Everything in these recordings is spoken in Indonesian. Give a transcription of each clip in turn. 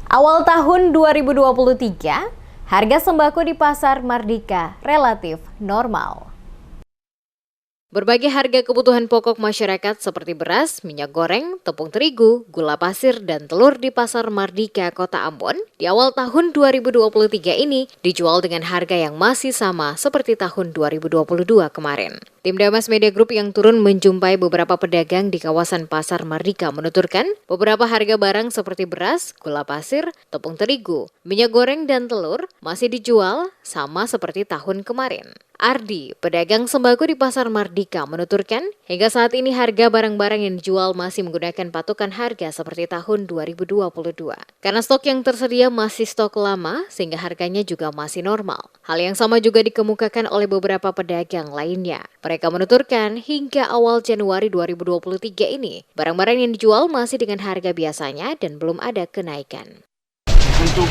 Awal tahun 2023, harga sembako di Pasar Mardika relatif normal. Berbagai harga kebutuhan pokok masyarakat seperti beras, minyak goreng, tepung terigu, gula pasir, dan telur di Pasar Mardika, Kota Ambon di awal tahun 2023 ini dijual dengan harga yang masih sama seperti tahun 2022 kemarin. Tim Damas Media Group yang turun menjumpai beberapa pedagang di kawasan Pasar Mardika menuturkan beberapa harga barang seperti beras, gula pasir, tepung terigu, minyak goreng, dan telur masih dijual sama seperti tahun kemarin. Ardi, pedagang sembako di Pasar Mardika, menuturkan hingga saat ini harga barang-barang yang dijual masih menggunakan patokan harga seperti tahun 2022. Karena stok yang tersedia masih stok lama, sehingga harganya juga masih normal. Hal yang sama juga dikemukakan oleh beberapa pedagang lainnya. Mereka menuturkan hingga awal Januari 2023 ini, barang-barang yang dijual masih dengan harga biasanya dan belum ada kenaikan. Untuk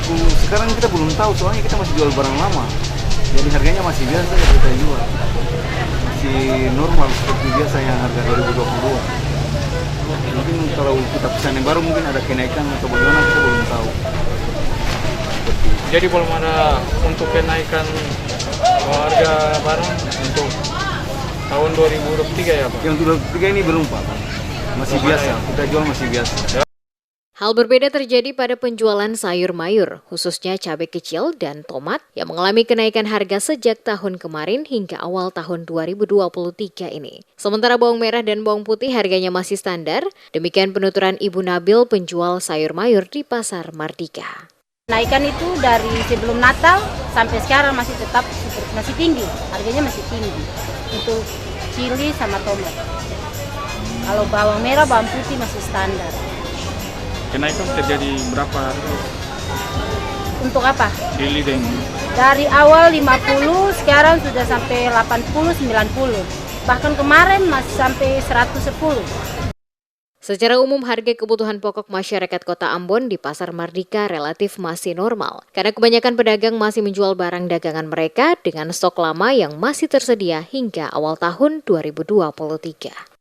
sekarang kita belum tahu, soalnya kita masih jual barang lama. Jadi harganya masih biasa yang kita jual. Masih normal seperti biasa yang harga 2022. Mungkin kalau kita pesan yang baru mungkin ada kenaikan atau bagaimana kita belum tahu. Jadi belum ada untuk kenaikan harga barang untuk tahun 2023 ya Pak? Yang 2023 ini belum Pak. Masih biasa, kita jual masih biasa. Hal berbeda terjadi pada penjualan sayur mayur, khususnya cabai kecil dan tomat yang mengalami kenaikan harga sejak tahun kemarin hingga awal tahun 2023 ini. Sementara bawang merah dan bawang putih harganya masih standar, demikian penuturan Ibu Nabil penjual sayur mayur di Pasar Mardika. Kenaikan itu dari sebelum Natal sampai sekarang masih tinggi, harganya masih tinggi untuk cili sama tomat. Kalau bawang merah, bawang putih masih standar. Kenaikan terjadi berapa? Untuk apa? Daily dan Dari awal 50, sekarang sudah sampai 80, 90. Bahkan kemarin masih sampai 110. Secara umum harga kebutuhan pokok masyarakat Kota Ambon di Pasar Mardika relatif masih normal. Karena kebanyakan pedagang masih menjual barang dagangan mereka dengan stok lama yang masih tersedia hingga awal tahun 2023.